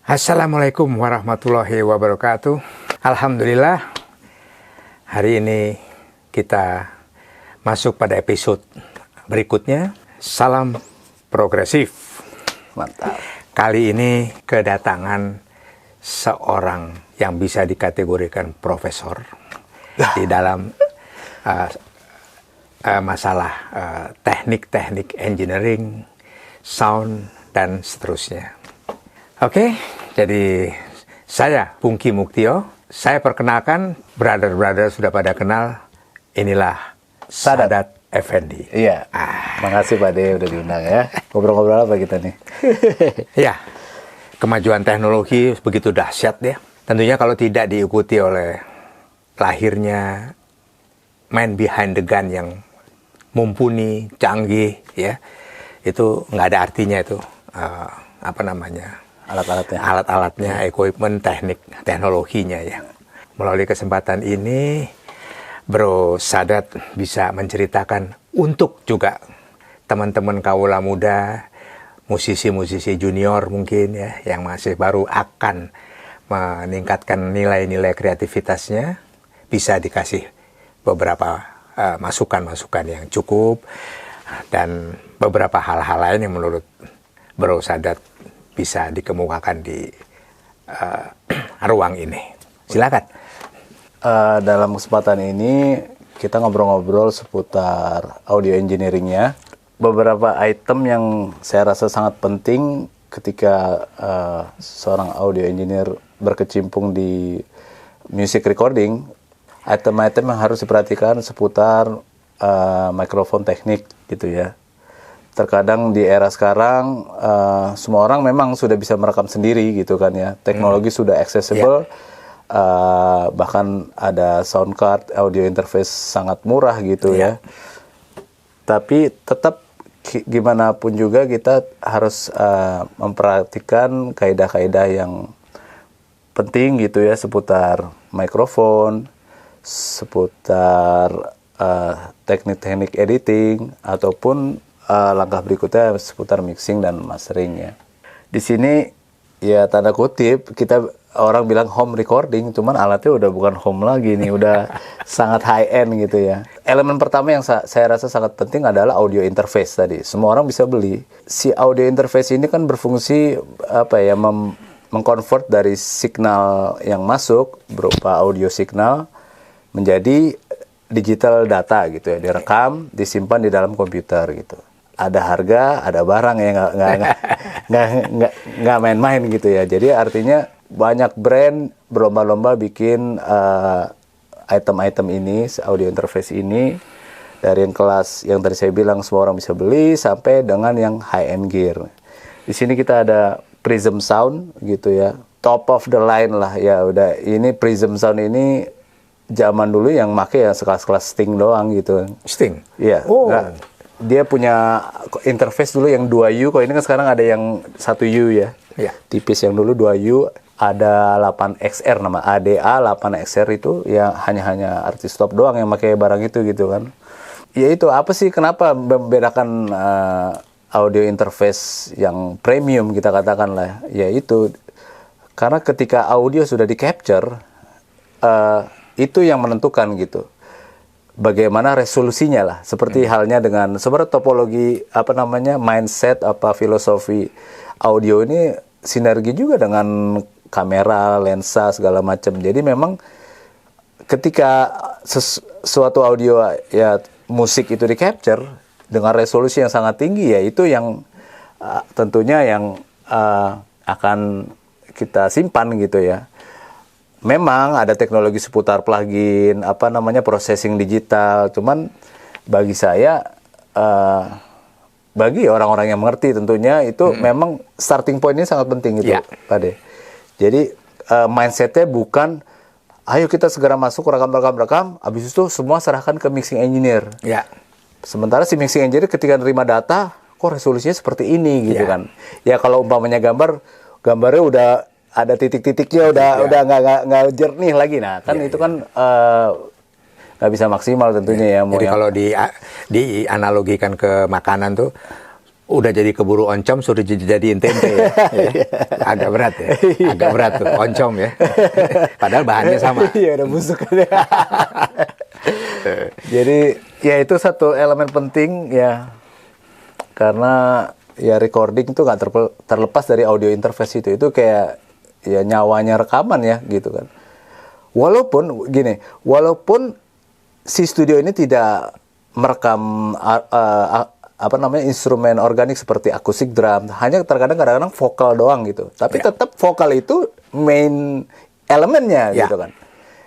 Assalamualaikum warahmatullahi wabarakatuh. Alhamdulillah, hari ini kita masuk pada episode berikutnya. Salam progresif. Mantap. Kali ini kedatangan seorang yang bisa dikategorikan profesor di dalam masalah teknik-teknik engineering, sound, dan seterusnya. Oke, jadi saya Pungki Muktio. Saya perkenalkan, brother-brother sudah pada kenal, inilah Sadat Effendi. Iya, makasih Pak De udah diundang ya. Ngobrol-ngobrol apa kita nih? Ya, kemajuan teknologi begitu dahsyat ya. Tentunya kalau tidak diikuti oleh lahirnya man behind the gun yang mumpuni, canggih, ya, itu nggak ada artinya itu, alat-alatnya, equipment, teknologinya ya. Melalui kesempatan ini, Bro Sadat bisa menceritakan untuk juga teman-teman kaula muda, musisi-musisi junior mungkin ya, yang masih baru akan meningkatkan nilai-nilai kreativitasnya, bisa dikasih beberapa masukan-masukan yang cukup, dan beberapa hal-hal lain yang menurut Bro Sadat bisa dikemukakan di ruang ini. Silakan. Dalam kesempatan ini kita ngobrol-ngobrol seputar audio engineeringnya. Beberapa item yang saya rasa sangat penting ketika seorang audio engineer berkecimpung di music recording. Item-item yang harus diperhatikan seputar mikrofon teknik gitu ya. Terkadang di era sekarang semua orang memang sudah bisa merekam sendiri gitu kan ya. Teknologi sudah accessible, bahkan ada sound card, audio interface sangat murah gitu ya. Tapi tetap gimana pun juga kita harus memperhatikan kaidah-kaidah yang penting gitu ya seputar mikrofon, seputar teknik-teknik editing, ataupun langkah berikutnya seputar mixing dan mastering ya. Di sini ya tanda kutip kita orang bilang home recording, cuman alatnya udah bukan home lagi nih, udah sangat high end gitu ya. Elemen pertama yang saya rasa sangat penting adalah audio interface tadi. Semua orang bisa beli. Si audio interface ini kan berfungsi mengkonvert dari signal yang masuk berupa audio signal menjadi digital data gitu ya, direkam, disimpan di dalam komputer gitu. Ada harga, ada barang ya, nggak main-main gitu ya. Jadi artinya banyak brand berlomba-lomba bikin item-item ini, audio interface ini, dari yang kelas yang tadi saya bilang semua orang bisa beli sampai dengan yang high-end gear. Di sini kita ada Prism Sound gitu ya, top of the line lah ya. Udah ini Prism Sound ini zaman dulu yang make ya sekelas-kelas Sting doang gitu. Sting? Iya. Oh. Nah, dia punya interface dulu yang 2U, kalau ini kan sekarang ada yang 1U ya. Ya. Tipis yang dulu 2U, ada 8XR nama ADA 8XR itu ya hanya artis top doang yang pakai barang itu gitu kan. Ya itu apa sih kenapa membedakan audio interface yang premium kita katakan lah, ya itu karena ketika audio sudah di capture itu yang menentukan gitu. Bagaimana resolusinya lah, seperti halnya dengan sebenarnya topologi mindset filosofi audio ini sinergi juga dengan kamera, lensa segala macam. Jadi memang ketika suatu audio ya musik itu di capture dengan resolusi yang sangat tinggi, ya itu yang tentunya yang akan kita simpan gitu ya. Memang ada teknologi seputar plugin, processing digital. Cuman bagi saya, bagi orang-orang yang mengerti tentunya itu memang starting point ini sangat penting gitu, Pak De. Jadi mindsetnya bukan, ayo kita segera masuk rekam, habis itu semua serahkan ke mixing engineer. Ya. Sementara si mixing engineer ketika nerima data, kok resolusinya seperti ini gitu kan. Ya kalau umpamanya gambarnya udah ada titik-titiknya, udah nggak jernih lagi, nah kan itu kan nggak bisa maksimal tentunya ya. Jadi kalau dianalogikan ke makanan tuh, udah jadi keburu oncom suruh jadiin tempe ya. Agak berat ya. Agak berat tuh oncom ya. Padahal bahannya sama. Iya, udah busuk. Jadi ya itu satu elemen penting ya. Karena ya recording itu nggak terlepas dari audio interface itu. Itu kayak ya nyawanya rekaman ya gitu kan. Walaupun si studio ini tidak merekam instrumen organik seperti akustik drum, hanya kadang-kadang vokal doang gitu. Tapi tetap vokal itu main elemennya gitu kan.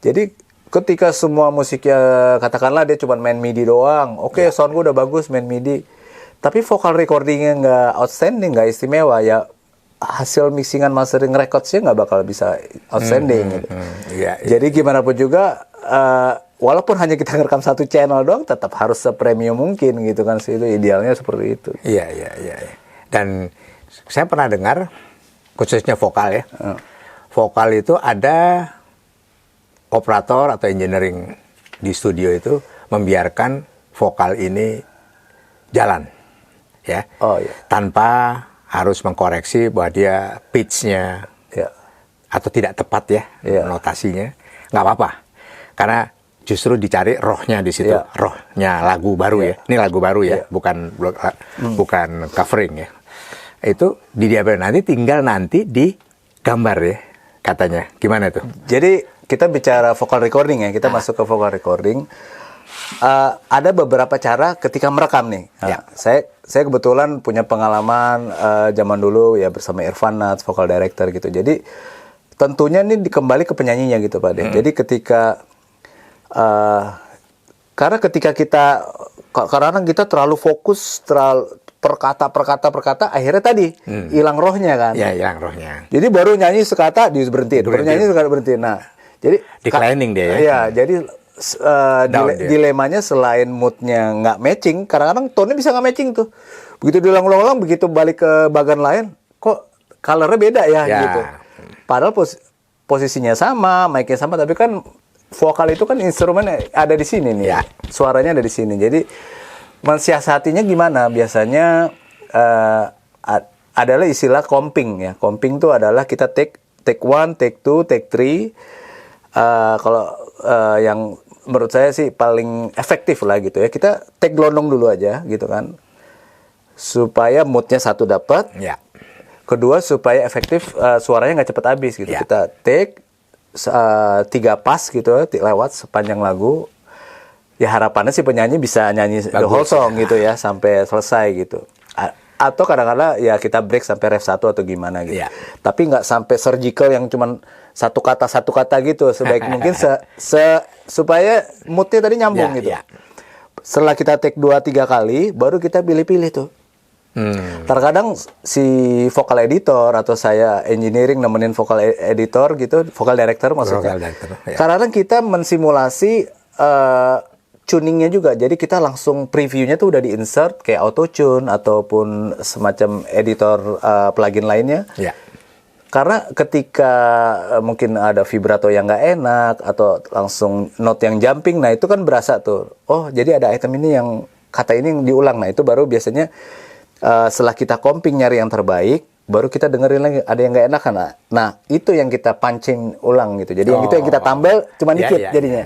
Jadi ketika semua musiknya katakanlah dia cuma main MIDI doang, sound gue udah bagus main MIDI, tapi vokal recordingnya nggak outstanding, nggak istimewa, ya hasil mixingan mastering recordsnya nggak bakal bisa outstanding gitu. Jadi gimana pun juga walaupun hanya kita ngerekam satu channel doang, tetap harus sepremium mungkin gitu kan, itu idealnya seperti itu. Iya. Dan saya pernah dengar, khususnya vokal ya, vokal itu ada operator atau engineering di studio itu membiarkan vokal ini jalan, ya, tanpa harus mengkoreksi bahwa dia pitch-nya atau tidak tepat ya, notasinya, nggak apa-apa, karena justru dicari rohnya di situ, rohnya lagu baru ya. Ini lagu baru ya, bukan covering ya. Itu didiamkan nanti digambar ya katanya. Gimana tuh? Jadi kita bicara vocal recording ya, kita masuk ke vocal recording. Ada beberapa cara ketika merekam nih. Saya kebetulan punya pengalaman zaman dulu ya bersama Irfan Nats, vocal director gitu. Jadi tentunya ini kembali ke penyanyinya gitu Pak De. Jadi karena ketika kita terlalu fokus, per kata, akhirnya tadi hilang rohnya kan. Ya, hilang rohnya. Jadi baru nyanyi sekata berhenti. Baru nyanyi sekata berhenti. Nah, jadi declining dia ya. Iya, jadi dilemanya selain moodnya nggak matching, kadang-kadang tone-nya bisa nggak matching tuh. Begitu diulang-ulang, begitu balik ke bagian lain, kok color-nya beda ya gitu. Padahal posisinya sama, mic-nya sama, tapi kan vokal itu kan instrumennya ada di sini nih, suaranya ada di sini. Jadi mensiasatinya gimana? Biasanya adalah istilah comping ya. Comping itu adalah kita take 1, take 2, take 3. Kalau yang menurut saya sih paling efektif lah gitu ya. Kita take gelondong dulu aja gitu kan, supaya moodnya satu dapat. Kedua supaya efektif, suaranya nggak cepet habis gitu. Kita take 3 pas gitu lewat sepanjang lagu. Ya harapannya sih penyanyi bisa nyanyi the whole song gitu ya sampai selesai gitu. Atau kadang-kadang ya kita break sampai ref 1 atau gimana gitu. Tapi nggak sampai surgical yang cuman satu kata gitu. Sebaik mungkin supaya moodnya tadi nyambung gitu. Setelah kita take 2-3 kali, baru kita pilih-pilih tuh. Terkadang si vocal editor atau saya engineering nemenin vocal editor gitu, vocal director maksudnya. Kadang-kadang kita mensimulasi tuningnya juga. Jadi kita langsung previewnya tuh udah di-insert kayak auto tune ataupun semacam editor plugin lainnya. Karena ketika mungkin ada vibrato yang nggak enak atau langsung note yang jumping, nah itu kan berasa tuh. Oh, jadi ada item ini yang kata ini yang diulang. Nah itu baru biasanya setelah kita comping nyari yang terbaik, baru kita dengerin lagi ada yang nggak enak kan. Nah itu yang kita pancing ulang gitu. Jadi yang itu yang kita tambal cuma dikit jadinya.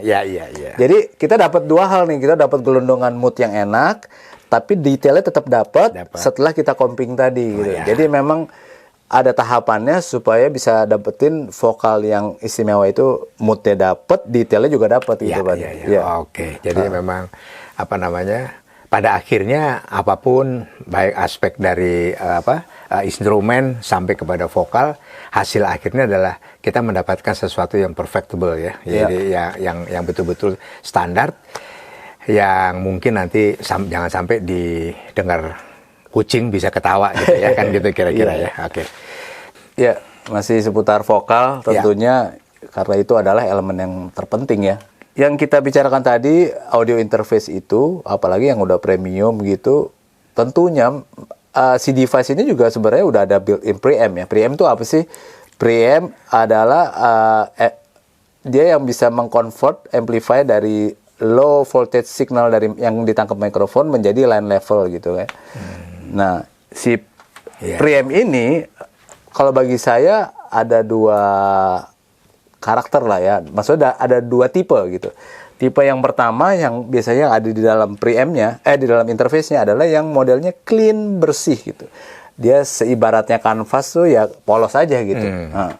Jadi kita dapat 2 hal nih. Kita dapat gelondongan mood yang enak, tapi detailnya tetap dapat setelah kita comping tadi gitu. Jadi memang ada tahapannya supaya bisa dapetin vokal yang istimewa itu, moodnya dapet, detailnya juga dapet gitu Pak. Oke. Jadi memang pada akhirnya apapun baik aspek dari instrumen sampai kepada vokal, hasil akhirnya adalah kita mendapatkan sesuatu yang perfectible ya. Jadi yang betul-betul standar, yang mungkin nanti jangan sampai didengar kucing bisa ketawa gitu ya, kan gitu kira-kira ya. Ya, masih seputar vokal tentunya, karena itu adalah elemen yang terpenting ya. Yang kita bicarakan tadi, audio interface itu, apalagi yang udah premium gitu, tentunya si device ini juga sebenarnya udah ada built-in preamp ya. Preamp itu apa sih? Preamp adalah dia yang bisa mengconvert amplifier dari low voltage signal dari yang ditangkap mikrofon menjadi line level gitu kan. Nah, si Iya. preamp ini kalau bagi saya ada dua karakter lah ya. Maksudnya ada dua tipe gitu. Tipe yang pertama yang biasanya ada di dalam preampnya, di dalam interface-nya adalah yang modelnya clean, bersih gitu. Dia seibaratnya kanvas tuh ya polos aja gitu. Nah,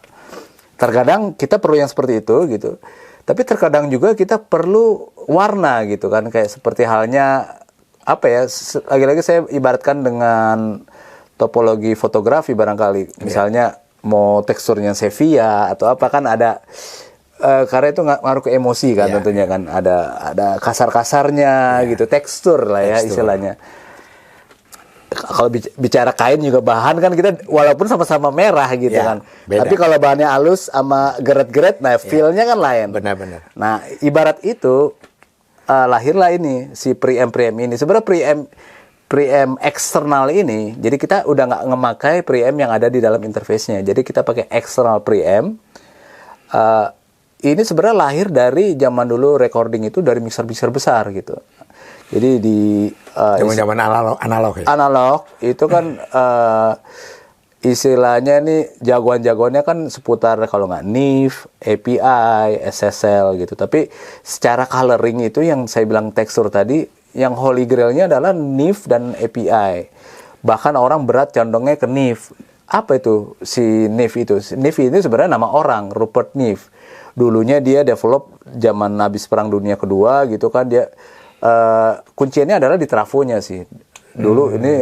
terkadang kita perlu yang seperti itu gitu. Tapi terkadang juga kita perlu warna gitu kan, kayak seperti halnya apa ya? Lagi-lagi saya ibaratkan dengan topologi fotografi barangkali. Misalnya mau teksturnya sepia atau apa kan ada karena itu ngaruh ke emosi kan tentunya kan, ada kasar-kasarnya gitu, tekstur lah ya istilahnya. Kalau bicara kain juga bahan kan kita walaupun sama-sama merah gitu kan, beda. tapi kalau bahannya halus sama geret-geret, nah feel-nya kan lain. Benar-benar. Nah ibarat itu lahirlah ini si preamp ini. Sebenarnya preamp eksternal ini, jadi kita udah nggak ngemakai preamp yang ada di dalam interface-nya. Jadi kita pakai external preamp. Ini sebenarnya lahir dari zaman dulu recording itu dari mixer-mixer besar gitu. Jadi di zaman analog ya. Analog itu kan istilahnya nih jagoan-jagoannya kan seputar kalau nggak NIF, API, SSL gitu. Tapi secara coloring itu yang saya bilang tekstur tadi, yang holy grail-nya adalah NIF dan API. Bahkan orang berat condongnya ke NIF. Apa itu si NIF itu? NIF ini sebenarnya nama orang, Rupert Neve. Dulunya dia develop zaman habis Perang Dunia Kedua gitu kan, dia kunciannya adalah di trafonya sih. Dulu ini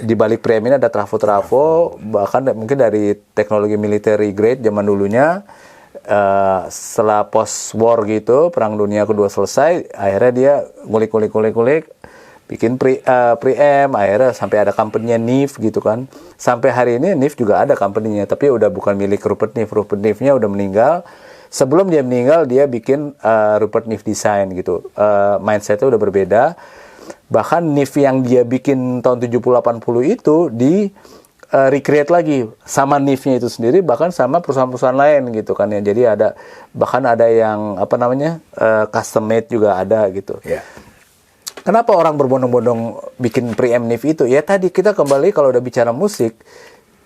di balik preamp ini ada trafo-trafo, bahkan mungkin dari teknologi military grade zaman dulunya. Setelah post war gitu, Perang Dunia Kedua selesai, akhirnya dia ngulik bikin preamp, akhirnya sampai ada company-nya Neve gitu kan. Sampai hari ini Neve juga ada company-nya, tapi udah bukan milik Rupert Neve. Rupert Neve-nya udah meninggal. Sebelum dia meninggal, dia bikin Rupert Neve Design gitu. Mindset-nya udah berbeda. Bahkan Neve yang dia bikin tahun 70-80 itu di recreate lagi sama Neve-nya itu sendiri, bahkan sama perusahaan-perusahaan lain gitu kan ya. Jadi bahkan ada yang custom made juga ada gitu. Yeah. Kenapa orang berbondong-bondong bikin preamp Neve itu? Ya tadi kita kembali kalau udah bicara musik,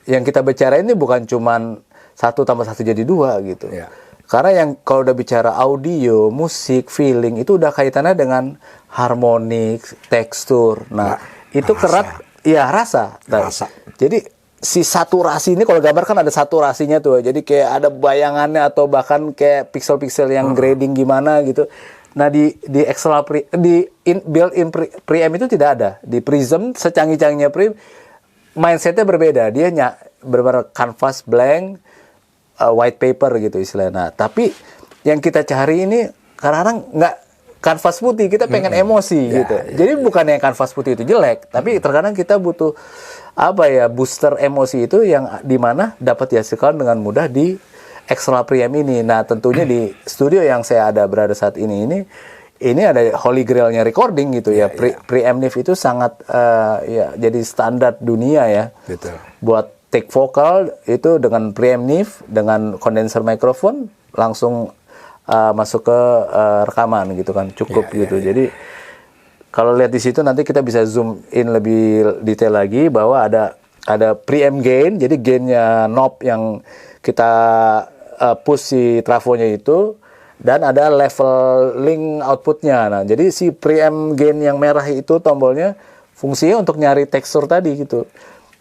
yang kita bicara ini bukan cuman 1 + 1 jadi 2 gitu. Yeah. Karena yang kalau udah bicara audio, musik, feeling itu udah kaitannya dengan harmonik, tekstur. Nah, itu kerat, ya rasa. Nah, jadi si saturasi ini kalau gambar kan ada saturasinya tuh. Jadi kayak ada bayangannya atau bahkan kayak pixel-pixel yang grading gimana gitu. Nah di external built-in preamp itu tidak ada. Di Prism secanggih-canggihnya preamp, mindsetnya berbeda. Dia benar-benar canvas blank, white paper gitu istilahnya. Nah, tapi yang kita cari ini kadang-kadang nggak kanvas putih, kita pengen emosi gitu. Jadi bukan yang kanvas putih itu jelek, tapi terkadang kita butuh booster emosi itu yang dimana dapat dihasilkan dengan mudah di external preamp ini. Nah, tentunya di studio yang saya berada saat ini ada holy grail-nya recording gitu ya. Preamp Neve itu sangat jadi standar dunia ya. Betul. Buat take vokal itu dengan preamp Neve dengan condenser microphone langsung masuk ke rekaman gitu kan, cukup gitu. Jadi kalau lihat di situ nanti kita bisa zoom in lebih detail lagi bahwa ada preamp gain, jadi gainnya knob yang kita push si trafonya itu, dan ada leveling outputnya. Nah, jadi si preamp gain yang merah itu tombolnya fungsinya untuk nyari tekstur tadi gitu.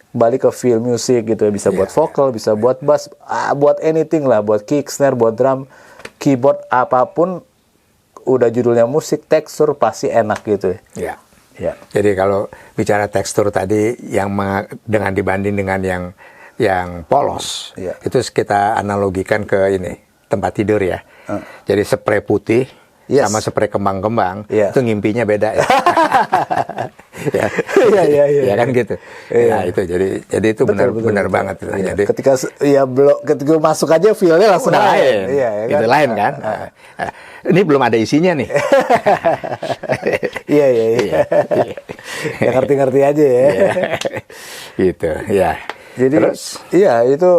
Balik ke feel music gitu, bisa buat vokal, bisa buat bass, buat anything lah, buat kick, snare, buat drum, keyboard, apapun. Udah judulnya musik, tekstur pasti enak gitu ya. Ya. Jadi kalau bicara tekstur tadi yang dengan dibanding dengan yang polos, itu kita analogikan ke ini tempat tidur ya. Jadi spray putih sama spray kembang-kembang itu ngimpinya beda ya. Ya kan gitu. Ya itu jadi itu benar banget. Ya. Jadi ketika masuk aja feel-nya langsung lain. Itu lain kan. Ini belum ada isinya nih. Iya. Ya ngerti-ngerti aja ya. Gitu ya. Jadi itu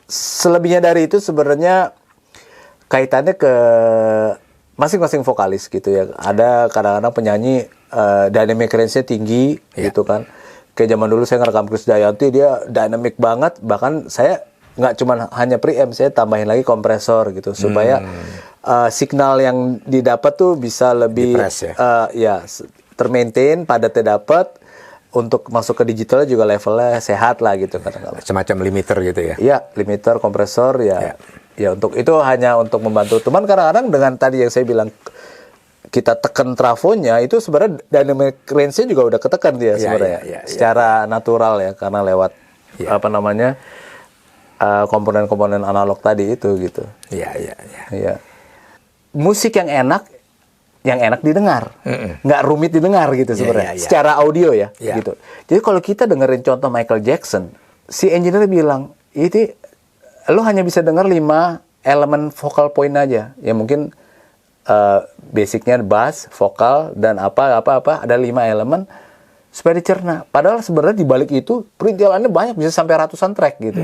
selebihnya dari itu sebenarnya kaitannya ke masing-masing vokalis gitu ya. Ada kadang-kadang penyanyi dynamic range-nya tinggi gitu kan. Kayak zaman dulu saya ngerekam Krisdayanti, dia dynamic banget, bahkan saya nggak cuma hanya preamp, saya tambahin lagi kompresor gitu supaya signal yang didapat tuh bisa lebih termaintain, padatnya dapat, untuk masuk ke digital juga levelnya sehat lah gitu kadang-kadang. Semacam limiter gitu ya. Iya, limiter, kompresor ya. Ya untuk itu hanya untuk membantu. Cuman kadang-kadang dengan tadi yang saya bilang kita tekan trafonya itu sebenarnya dynamic range-nya juga udah ketekan dia sebenarnya. Secara natural ya, karena lewat komponen-komponen analog tadi itu gitu. Iya. Musik yang enak didengar, nggak rumit didengar gitu sebenarnya. Secara audio ya, gitu. Jadi kalau kita dengerin contoh Michael Jackson, si engineer bilang, itu lo hanya bisa denger 5 elemen vocal point aja. Ya mungkin basicnya bass, vokal, dan apa ada 5 elemen supaya dicerna. Padahal sebenarnya di balik itu perintilannya banyak, bisa sampai ratusan track gitu.